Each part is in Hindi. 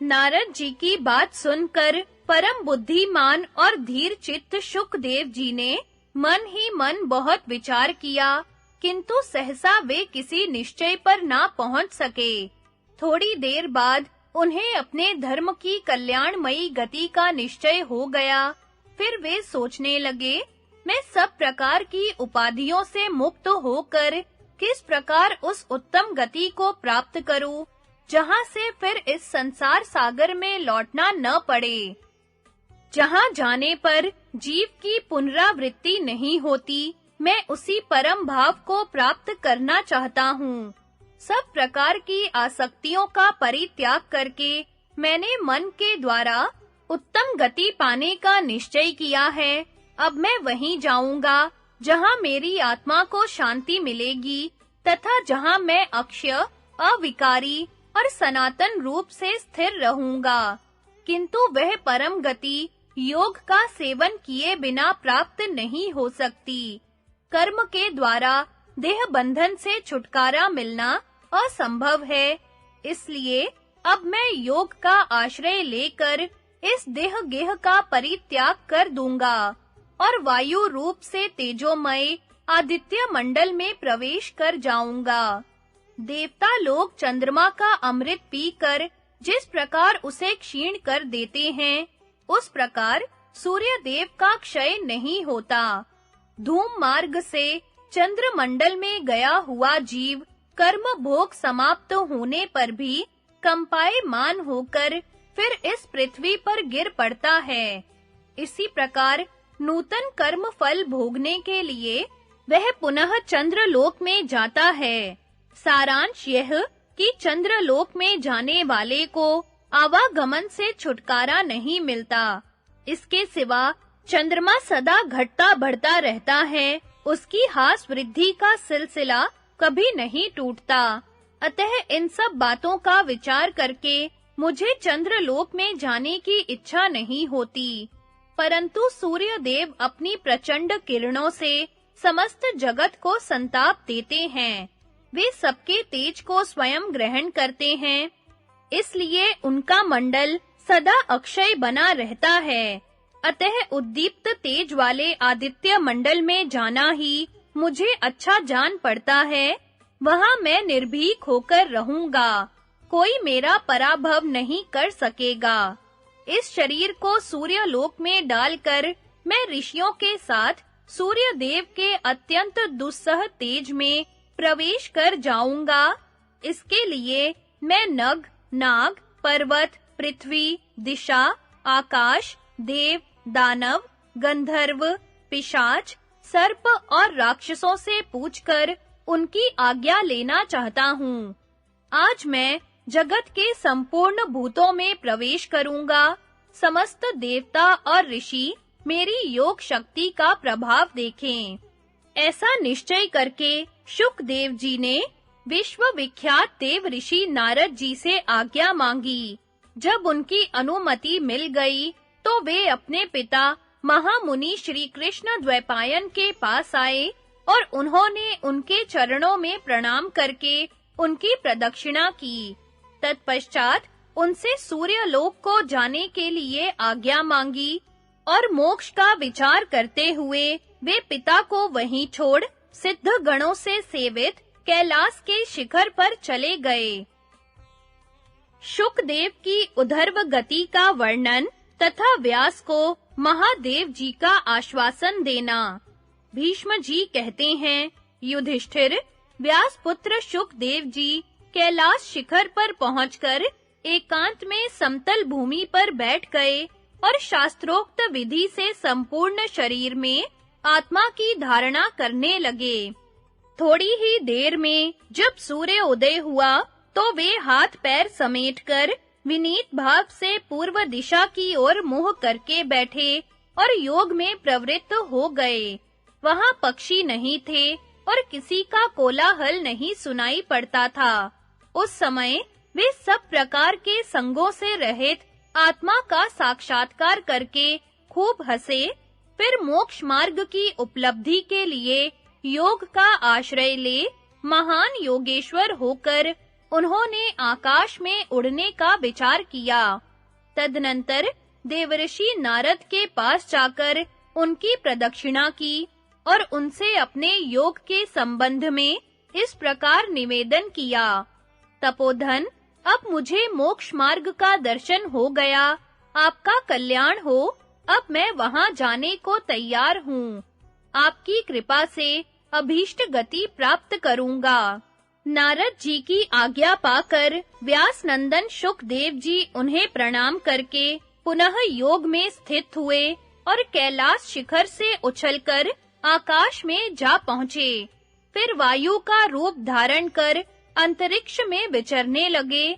नारद जी की बात सुनकर परम बुद्धिमान और धीर चित्त शुकदेव जी ने मन ही मन बहुत विचार किया, किंतु सहसा वे किसी निश्चय पर ना पहुंच सके। थोड़ी देर बाद उन्हें अपने धर्म की कल्याणमयी गति का निश्चय हो गया। फिर वे सोचने लगे, मैं सब प्रकार की उपाधियों से मुक्त होकर किस प्रकार उस उत्तम गति को प्राप्त करूं, जहां से फिर इस संसार सागर में लौटना न पड़े, जहां जाने पर जीव की पुनरावृत्ति नहीं होती। मैं उसी परम भाव को प्राप्त करना चाहता हूँ। सब प्रकार की आसक्तियों का परित्याग करके मैंने मन के द्वारा उत्तम गति पाने का निश्चय किया है। अब मैं वहीं जाऊंगा जहां मेरी आत्मा को शांति मिलेगी तथा जहां मैं अक्षय, अविकारी और सनातन रूप से स्थिर रहूंगा। किंतु वह परम गति योग का सेवन किए बिना प्राप्त नहीं हो सकती। कर्म के द्वारा देह बंधन से छुटकारा मिलना असंभव है। इसलिए अब मैं योग का आश्रय लेकर इस देह गेह का परित्याग कर दूंगा और वायु रूप से तेजोमय आदित्य मंडल में प्रवेश कर जाऊंगा। देवता लोग चंद्रमा का अमृत पीकर जिस प्रकार उसे क्षीण कर देते हैं, उस प्रकार सूर्य देव का क्षय नहीं होता। धूम मार्ग से चंद्र मंडल में गया हुआ जीव कर्म भोग समाप्त होने पर भी कंपायमान होकर फिर इस पृथ्वी पर गिर पड़ता है। इसी प्रकार नूतन कर्म फल भोगने के लिए वह पुनः चंद्रलोक में जाता है। सारांश यह कि चंद्रलोक में जाने वाले को आवागमन से छुटकारा नहीं मिलता। इसके सिवा चंद्रमा सदा घटता बढ़ता रहता है, उसकी हास वृद्धि का सिलसिला कभी नहीं टूटता। अतः इन सब बातों का विचार करके मुझे चंद्रलोक में जाने की इच्छा नहीं होती, परंतु सूर्य देव अपनी प्रचंड किरणों से समस्त जगत को संताप देते हैं। वे सबके तेज को स्वयं ग्रहण करते हैं, इसलिए उनका मंडल सदा अक्षय बना रहता है। अतः उद्दीप्त तेज वाले आदित्य मंडल में जाना ही मुझे अच्छा जान पड़ता है। वहां मैं निर्भीक होकर रहूंगा, कोई मेरा पराभव नहीं कर सकेगा। इस शरीर को सूर्य लोक में डालकर मैं ऋषियों के साथ सूर्य देव के अत्यंत दुस्सह तेज में प्रवेश कर जाऊंगा। इसके लिए मैं नग, नाग, पर्वत, पृथ्वी, दिशा, आकाश, देव, दानव, गंधर्व, पिशाच, सर्प और राक्षसों से पूछकर उनकी आज्ञा लेना चाहता हूँ। आज मैं जगत के संपूर्ण भूतों में प्रवेश करूंगा। समस्त देवता और ऋषि मेरी योग शक्ति का प्रभाव देखें। ऐसा निश्चय करके शुकदेव जी ने विश्व विख्यात देव ऋषि नारद जी से आज्ञा मांगी। जब उनकी अनुमति मिल गई, तो वे अपने पिता महामुनि श्री कृष्ण द्वैपायन के पास आए और उन्होंने उनके चरणों में प्रणाम करके उनकी प्रदक्षिणा की। तत्पश्चात उनसे सूर्यलोक को जाने के लिए आज्ञा मांगी और मोक्ष का विचार करते हुए वे पिता को वहीं छोड़ सिद्ध गणों से सेवित कैलाश के शिखर पर चले गए। शुकदेव की उधर्व गति का वर्णन तथा व्यास को महादेव जी का आश्वासन देना। भीष्म जी कहते हैं, युधिष्ठिर, व्यास पुत्र शुकदेव जी कैलाश शिखर पर पहुंचकर एकांत में समतल भूमि पर बैठ गए और शास्त्रोक्त विधि से संपूर्ण शरीर में आत्मा की धारणा करने लगे। थोड़ी ही देर में जब सूर्य उदय हुआ, तो वे हाथ पैर समेटकर विनीत भाव से पूर्व दिशा की ओर मुंह करके बैठे और योग में प्रवृत्त हो गए। वहां पक्षी नहीं थे और किसी का कोलाहल नहीं सुनाई पड़ता था। उस समय वे सब प्रकार के संगों से रहित आत्मा का साक्षात्कार करके खूब हंसे। फिर मोक्ष मार्ग की उपलब्धि के लिए योग का आश्रय ले महान योगेश्वर होकर उन्होंने आकाश में उड़ने का विचार किया। तदनंतर देवर्षि नारद के पास जाकर उनकी प्रदक्षिणा की और उनसे अपने योग के संबंध में इस प्रकार निवेदन किया। तपोधन, अब मुझे मोक्ष मार्ग का दर्शन हो गया, आपका कल्याण हो, अब मैं वहां जाने को तैयार हूँ। आपकी कृपा से अभीष्ट गति प्राप्त करूंगा। नारद जी की आज्ञा पाकर व्यास नंदन शुकदेव जी उन्हें प्रणाम करके पुनः योग में स्थित हुए और कैलाश शिखर से उछलकर आकाश में जा पहुँचे। फिर वायु का रूप धारण कर अंतरिक्ष में विचरने लगे।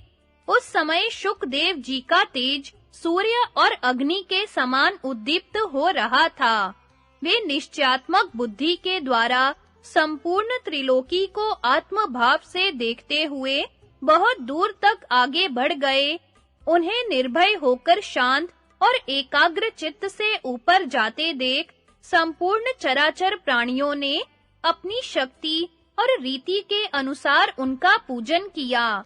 उस समय शुकदेव जी का तेज सूर्य और अग्नि के समान उद्दीप्त हो रहा था। वे निश्चयात्मक बुद्धि के द्वारा संपूर्ण त्रिलोकी को आत्मभाव से देखते हुए बहुत दूर तक आगे बढ़ गए। उन्हें निर्भय होकर शांत और एकाग्र चित्त से ऊपर जाते देख संपूर्ण चराचर प्राणियों ने अपनी शक्ति और रीति के अनुसार उनका पूजन किया।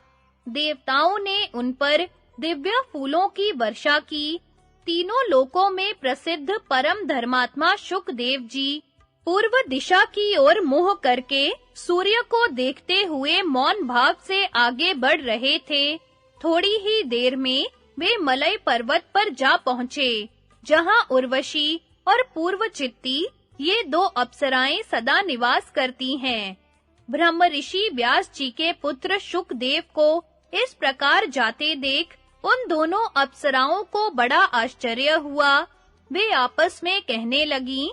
देवताओं ने उन पर दिव्य फूलों की वर्षा की। तीनों लोकों में प्रसिद्ध परम धर्मात्मा शुकदेव जी पूर्व दिशा की ओर मुंह करके सूर्य को देखते हुए मौन भाव से आगे बढ़ रहे थे। थोड़ी ही देर में वे मलय पर्वत पर जा पहुँचे, जहां उर्वशी और पूर्वचित्ती ये दो अप्सराएं सदा निवास करती हैं। ब्रह्म ऋषि व्यास जी के पुत्र शुकदेव को इस प्रकार जाते देख उन दोनों अप्सराओं को बड़ा आश्चर्य हुआ। वे आपस में कहने लगीं,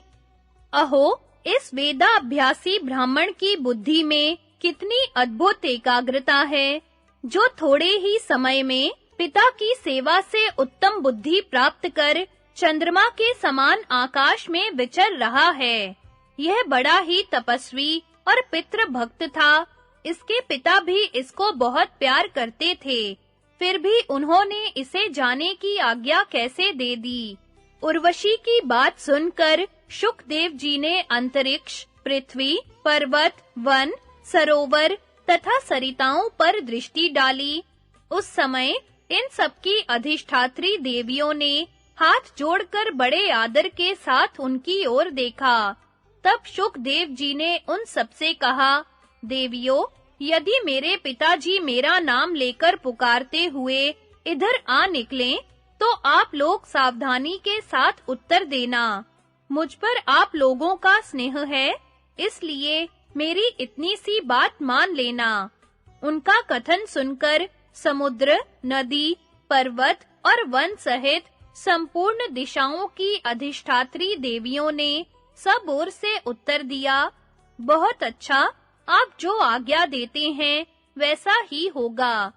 अहो, इस वेदाभ्यासी ब्राह्मण की बुद्धि में कितनी अद्भुत एकाग्रता है, जो थोड़े ही समय में पिता की सेवा से उत्तम बुद्धि प्राप्त कर चंद्रमा के समान आकाश में विचर रहा है। यह बड़ा ही तपस्वी और पितृ भक्त था। इसके पिता भी इसको बहुत प्यार करते थे, फिर भी उन्होंने इसे जाने की आज्ञा कैसे दे दी? उर्वशी की बात सुनकर शुकदेव जी ने अंतरिक्ष, पृथ्वी, पर्वत, वन, सरोवर तथा सरिताओं पर दृष्टि डाली। उस समय इन सबकी अधिष्ठात्री देवियों ने हाथ जोड़कर बड़े आदर के साथ उनकी ओर देखा। तब शुकदेव जी ने उन सबसे कहा, देवियों, यदि मेरे पिताजी मेरा नाम लेकर पुकारते हुए इधर आ निकलें, तो आप लोग सावधानी के साथ उत्तर देना। मुझ पर आप लोगों का स्नेह है, इसलिए मेरी इतनी सी बात मान लेना। उनका कथन सुनकर समुद्र, नदी, पर्वत और वन सहित संपूर्ण दिशाओं की अधिष्ठात्री देवियों ने सब ओर से उत्तर दिया, बहुत अच्छा, आप जो आज्ञा देते हैं वैसा ही होगा।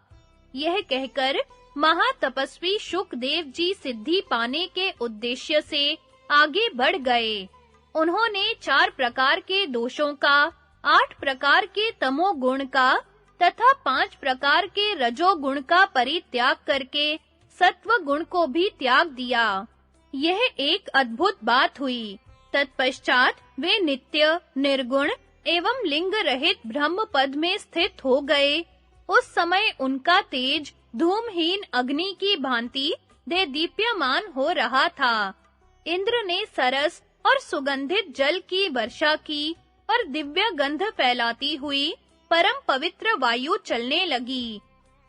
यह कहकर महातपस्वी शुकदेव जी सिद्धि पाने के उद्देश्य से आगे बढ़ गए। उन्होंने 4 प्रकार के दोषों का, 8 प्रकार के तमोगुण का तथा 5 प्रकार के रजोगुण का परित्याग करके सत्व गुण को भी त्याग दिया। यह एक अद्भुत बात हुई। तत्पश्चात वे नित्य, निर्गुण एवं लिंग रहित ब्रह्म पद में स्थित हो गए। उस समय उनका तेज धूमहीन अग्नि की भांति दीप्यमान हो रहा था। इंद्र ने सरस और सुगंधित जल की वर्षा की और दिव्य गंध फैलाती हुई परम पवित्र वायु चलने लगी।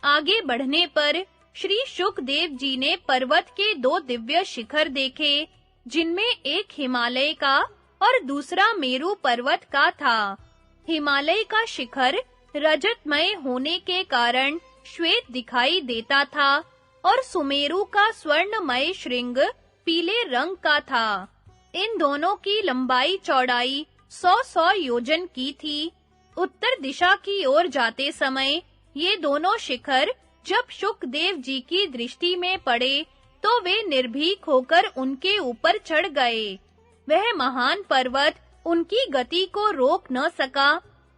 आगे बढ़ने पर श्री शुकदेव जी ने पर्वत के 2 दिव्य शिखर देखे, जिनमें एक हिमालय का और दूसरा मेरु पर्वत का था। हिमालय का शिखर रजतमय होने के कारण श्वेत दिखाई देता था और सुमेरु का स्वर्णमय श्रृंग पीले रंग का था। इन दोनों की लंबाई चौड़ाई 100 योजन की थी। उत्तर दिशा की ओर जाते समय ये दोनों शिखर जब शुकदेव जी की दृष्टि में पड़े, तो वे निर्भीक होकर उनके ऊपर चढ़ गए। वह महान पर्वत उनकी गति को रोक न सका।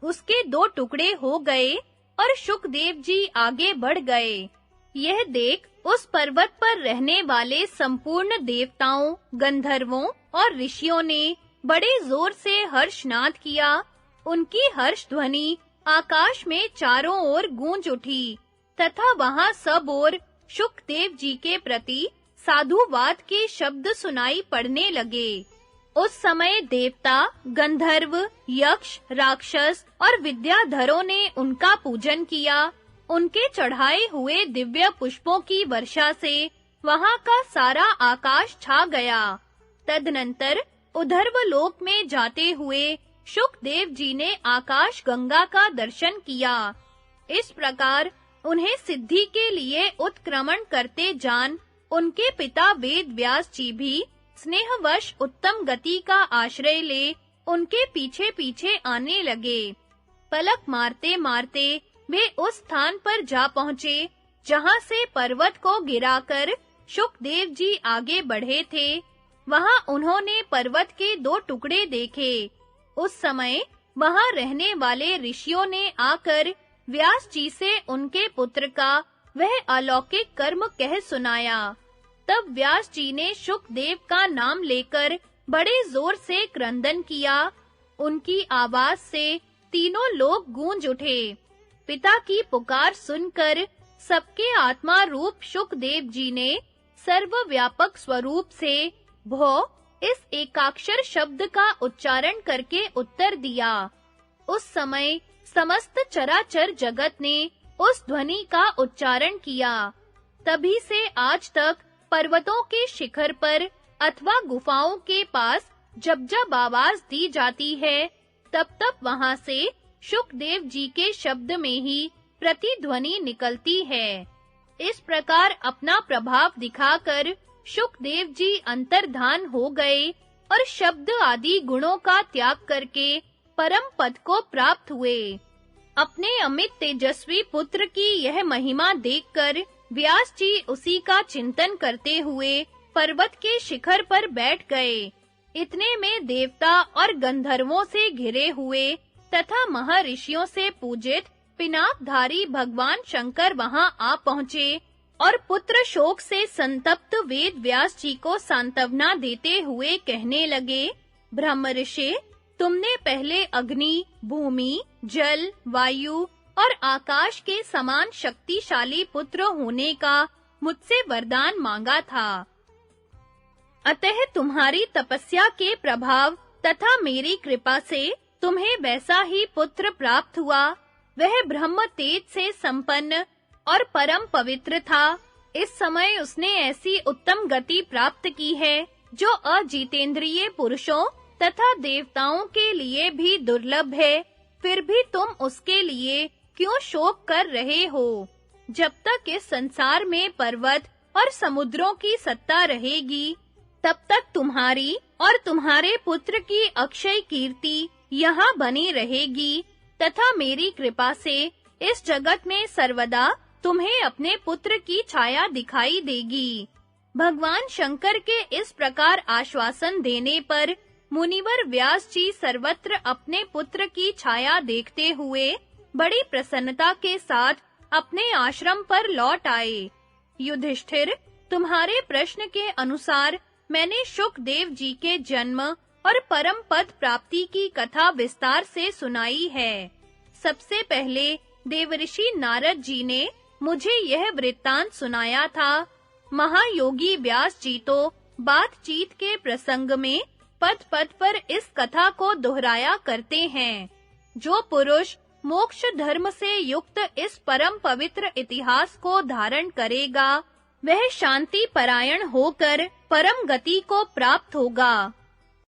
उसके 2 टुकड़े हो गए और शुकदेव जी आगे बढ़ गए। यह देख उस पर्वत पर रहने वाले संपूर्ण देवताओं, गंधर्वों और ऋषियों ने बड़े जोर से हर्षनाद किया। उनकी हर्ष ध्वनि आकाश में चारों ओर गूंज उठी तथा वहां सब ओर शुकदेव जी के प्रति साधुवाद के शब्द सुनाई पड़ने लगे। उस समय देवता, गंधर्व, यक्ष, राक्षस और विद्याधरों ने उनका पूजन किया। उनके चढ़ाए हुए दिव्य पुष्पों की वर्षा से वहां का सारा आकाश छा गया। तदनंतर उधर्वलोक में जाते हुए शुकदेव जी ने आकाश गंगा का दर्शन किया। इस प्रकार उन्हें सिद्धि के लिए उत्क्रमण करते जान उनके पिता वेद व्यास जी भी स्नेहवश उत्तम गति का आश्रय ले उनके पीछे-पीछे आने लगे। पलक मारते-मारते वे उस स्थान पर जा पहुँचे जहाँ से पर्वत को गिराकर शुकदेव जी आगे बढ़े थे। वहाँ उन्होंने पर्वत के 2 टुकड़े देखे। उस समय वहाँ रहने वाले ऋषियों ने आकर व्यास जी से उनके पुत्र का वह अलौकिक कर्म कह सुनाया। तब व्यास जी ने शुकदेव का नाम लेकर बड़े जोर से क्रंदन किया। उनकी आवाज से तीनों लोग गूंज उठे। पिता की पुकार सुनकर सबके आत्मा रूप शुकदेव जी ने सर्वव्यापक स्वरूप से भो इस एकाक्षर शब्द का उच्चारण करके उत्तर दिया। उस समय समस्त चराचर जगत ने उस ध्वनि का उच्चारण किया। तभी से आज तक पर्वतों के शिखर पर अथवा गुफाओं के पास जब आवाज दी जाती है, तब वहां से शुकदेव जी के शब्द में ही प्रतिध्वनि निकलती है। इस प्रकार अपना प्रभाव दिखाकर शुकदेव जी अंतर्धान हो गए और शब्द आदि गुणों का त्याग करके परम पद को प्राप्त हुए। अपने अमित तेजस्वी पुत्र की यह महिमा देखकर व्यास जी उसी का चिंतन करते हुए पर्वत के शिखर पर बैठ गए। इतने में देवता और गंधर्वों से घिरे हुए तथा महर्षियों से पूजित पिनाकधारी भगवान शंकर वहां आ पहुंचे और पुत्र शोक से संतप्त वेद व्यास जी को सांत्वना देते हुए कहने लगे, ब्रह्मर्षि, तुमने पहले अग्नि, भूमि, जल, वायु और आकाश के समान शक्तिशाली पुत्र होने का मुझसे वरदान मांगा था। अतः तुम्हारी तपस्या के प्रभाव तथा मेरी कृपा से तुम्हें वैसा ही पुत्र प्राप्त हुआ। वह ब्रह्म तेज से संपन्न और परम पवित्र था। इस समय उसने ऐसी उत्तम गति प्राप्त की है जो अजितेंद्रिय पुरुषों तथा देवताओं के लिए भी दुर्लभ है। फिर भी तुम उसके लिए क्यों शोक कर रहे हो? जब तक इस संसार में पर्वत और समुद्रों की सत्ता रहेगी, तब तक तुम्हारी और तुम्हारे पुत्र की अक्षय कीर्ति यहाँ बनी रहेगी तथा मेरी कृपा से इस जगत में सर्वदा तुम्हें अपने पुत्र की छाया दिखाई देगी। भगवान शंकर के इस प्रकार आश्वासन देने पर मुनिवर व्यास जी सर्वत्र अपने पुत्र की छाया देखते हुए बड़ी प्रसन्नता के साथ अपने आश्रम पर लौट आए। युधिष्ठिर, तुम्हारे प्रश्न के अनुसार मैंने शुकदेव जी के जन्म और परम पद प्राप्ति की कथा विस्तार से सुनाई है। सबसे पहले देवऋषि नारद जी ने मुझे यह वृत्तांत सुनाया था। महायोगी व्यास जी तो बातचीत के प्रसंग में पद-पद पर इस कथा को दोहराया करते हैं। जो पुरुष मोक्ष धर्म से युक्त इस परम पवित्र इतिहास को धारण करेगा, वह शांति परायण होकर परम गति को प्राप्त होगा।